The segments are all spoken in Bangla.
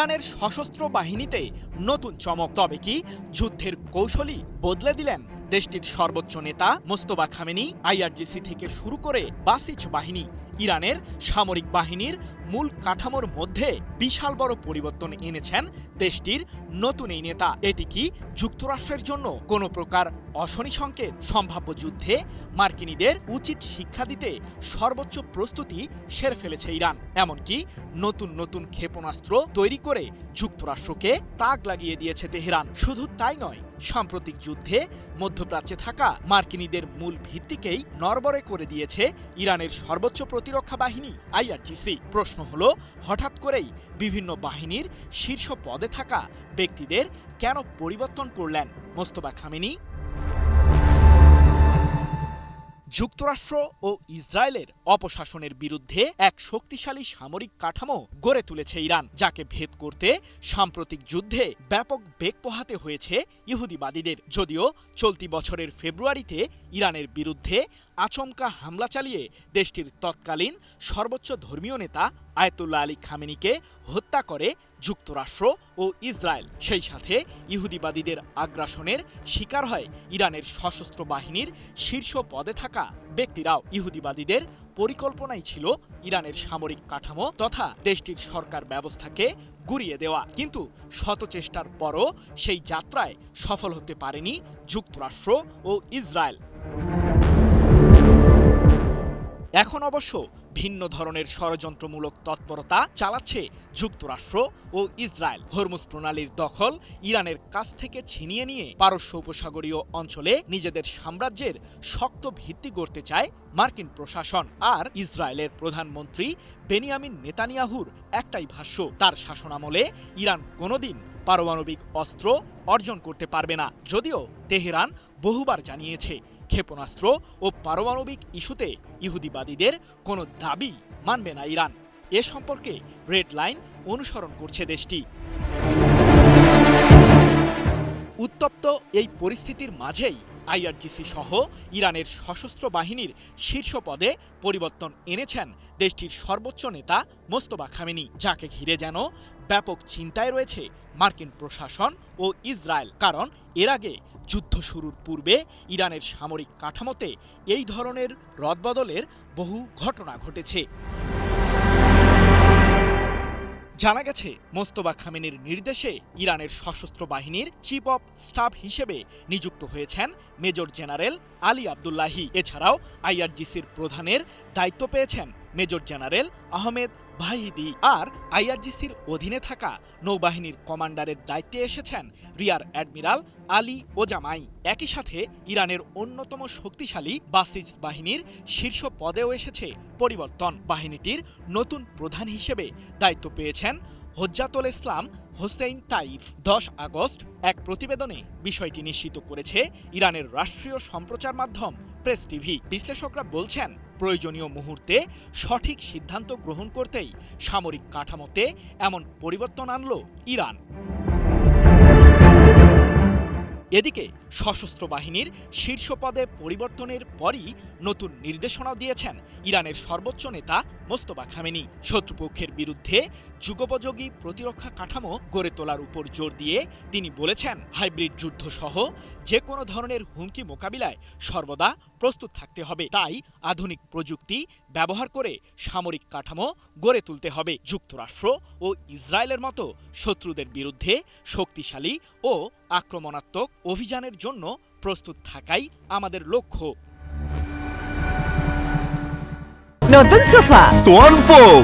ইরানের সশস্ত্র বাহিনীতে নতুন চমক। তবে কি যুদ্ধের কৌশলই বদলে দিলেন দেশটির সর্বোচ্চ নেতা মোস্তফা খামেনি? আইআরজিসি থেকে শুরু করে বাসিচ বাহিনী, ইরানের সামরিক বাহিনীর মূল কাঠামোর মধ্যে বিশাল বড় পরিবর্তন এনেছেন দেশটির নতুন এই নেতা। এটি কি যুক্তরাষ্ট্রের জন্য কোনো প্রকার অশনি সংকেত? সম্ভাব্য যুদ্ধে মার্কিনীদের উচিত শিক্ষা দিতে সর্বোচ্চ প্রস্তুতি সেরে ফেলেছে ইরান। এমনকি নতুন নতুন ক্ষেপণাস্ত্র তৈরি করে যুক্তরাষ্ট্রকে তাক লাগিয়ে দিয়েছে তেহরান। শুধু তাই নয়, সাম্প্রতিক যুদ্ধে মধ্যপ্রাচ্যে থাকা মার্কিনীদের মূল ভিত্তিকেই নড়বড়ে করে দিয়েছে ইরানের সর্বোচ্চ প্রতিরক্ষা বাহিনী আইআরজিসি। প্রশ্ন হলো, হঠাৎ করেই বিভিন্ন বাহিনীর শীর্ষ পদে থাকা ব্যক্তিদের কেন পরিবর্তন করলেন মোস্তফা খামেনি? যুক্তরাষ্ট্র ও ইসরায়েলের অপশাসনের বিরুদ্ধে এক শক্তিশালী সামরিক কাঠামো গড়ে তুলেছে ইরান, যাকে ভেদ করতে সাম্প্রতিক যুদ্ধে ব্যাপক বেগ পোহাতে হয়েছে ইহুদিবাদীদের। যদিও চলতি বছরের ফেব্রুয়ারিতে ইরানের বিরুদ্ধে আচমকা হামলা চালিয়ে দেশটির তৎকালীন সর্বোচ্চ ধর্মীয় নেতা আয়াতুল্লাহ আলী খামেনিকে হত্যা করে যুক্তরাষ্ট্র ও ইসরায়েল, সেই সাথে ইহুদিবাদীদের আগ্রাসনের শিকার হয় ইরানের সশস্ত্র বাহিনীর শীর্ষ পদে থাকা ব্যক্তিরাও। ইহুদিবাদীদের পরিকল্পনাই ছিল ইরানের সামরিক কাঠামো তথা দেশটির সরকার ব্যবস্থাকে গুঁড়িয়ে দেওয়া। কিন্তু শত চেষ্টার পরও সেই যাত্রায় সফল হতে পারেনি যুক্তরাষ্ট্র ও ইসরায়েল। এখন অবশ্য ভিন্ন ধরনের ষড়যন্ত্রমূলক তৎপরতা চালাচ্ছে যুক্তরাষ্ট্র ও ইসরায়েল। হরমুজ প্রণালীর দখল ইরানের কাছ থেকে ছিনিয়ে নিয়ে পারস্য উপসাগরীয় অঞ্চলে নিজেদের সাম্রাজ্যের শক্ত ভিত্তি গড়তে চায় মার্কিন প্রশাসন। আর ইসরায়েলের প্রধানমন্ত্রী বেনিয়ামিন নেতানিয়াহুর একটাই ভাষ্য, তার শাসনামলে ইরান কোনোদিন পারমাণবিক অস্ত্র অর্জন করতে পারবে না। যদিও তেহরান বহুবার জানিয়েছে, ক্ষেপণাস্ত্র ও পারমাণবিক ইস্যুতে ইহুদিবাদীদের কোনো দাবি মানবে না ইরান। এ সম্পর্কে রেড লাইন অনুসরণ করছে দেশটি। উত্তপ্ত এই পরিস্থিতির মাঝেই আইআরজিসি সহ ইরানের সশস্ত্র বাহিনীর শীর্ষ পদে পরিবর্তন এনেছেন দেশটির সর্বোচ্চ নেতা মোস্তফা খামেনি, যাকে ঘিরে যেন ব্যাপক চিন্তায় রয়েছে মার্কিন প্রশাসন ও ইসরায়েল। কারণ এর আগে যুদ্ধ শুরুর পূর্বে ইরানের সামরিক কাঠামোতে এই ধরনের রদবদলের বহু ঘটনা ঘটেছে। জানা গেছে, মোস্তফা খামেনির নির্দেশে ইরানের সশস্ত্র বাহিনীর চিফ অব স্টাফ হিসেবে নিযুক্ত হয়েছেন মেজর জেনারেল আলী আবদুল্লাহি। এছাড়াও আইআরজিসির প্রধানের দায়িত্ব পেয়েছেন মেজর জেনারেল আহমেদ ভাহিদি। আর আইআরজিসির অধীনে থাকা নৌবাহিনীর কমান্ডারের দায়িত্বে এসেছেন রিয়ার অ্যাডমিরাল আলী ওজামাই। একই সাথে ইরানের অন্যতম শক্তিশালী বাসিজ বাহিনীর শীর্ষ পদেও এসেছে পরিবর্তন। বাহিনীটির নতুন প্রধান হিসেবে দায়িত্ব পেয়েছেন হুজ্জাতুল ইসলাম হোসেইন তাইফ। 10 আগস্ট এক প্রতিবেদনে বিষয়টি নিশ্চিত করেছে ইরানের রাষ্ট্রীয় সম্প্রচার মাধ্যম প্রেস টিভি। বিশ্লেষকরা বলছেন, প্রয়োজনীয় মুহূর্তে সঠিক সিদ্ধান্ত গ্রহণ করতেই সামরিক কাঠামোতে এমন পরিবর্তন আনল ইরান। এদিকে সশস্ত্র বাহিনীর শীর্ষ পদে পরিবর্তনের পরই নতুন নির্দেশনাও দিয়েছেন ইরানের সর্বোচ্চ নেতা মোস্তফা খামেনি। শত্রুপক্ষের বিরুদ্ধে যুগোপযোগী প্রতিরক্ষা কাঠামো গড়ে তোলার উপর জোর দিয়ে তিনি বলেছেন, হাইব্রিড যুদ্ধ সহ যে কোনো ধরনের হুমকি মোকাবিলায় সর্বদা প্রস্তুত থাকতে হবে। তাই আধুনিক প্রযুক্তি ব্যবহার করে সামরিক কাঠামো গড়ে তুলতে হবে। যুক্তরাষ্ট্র ও ইসরায়েলের মতো শত্রুদের বিরুদ্ধে শক্তিশালী ও আক্রমণাত্মক অভিযানের জন্য প্রস্তুত থাকাই আমাদের লক্ষ্য। নতুন সোফা সোয়ান ফোম,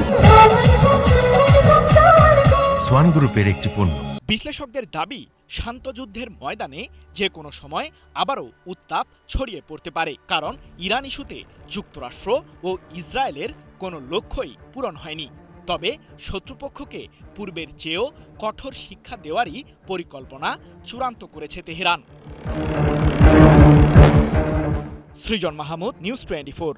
সোয়ান গ্রুপের একটি পণ্য। বিশ্লেষকদের দাবি, শান্ত যুদ্ধের ময়দানে যে কোনো সময় আবারও উত্তাপ ছড়িয়ে পড়তে পারে। কারণ ইরান ইস্যুতে যুক্তরাষ্ট্র ও ইসরায়েলের কোনো লক্ষ্যই পূরণ হয়নি। তবে শত্রুপক্ষকে পূর্বের চেয়েও কঠোর শিক্ষা দেওয়ারই পরিকল্পনা চূড়ান্ত করেছে তেহরান। সৃজন মাহমুদ, নিউজ 24।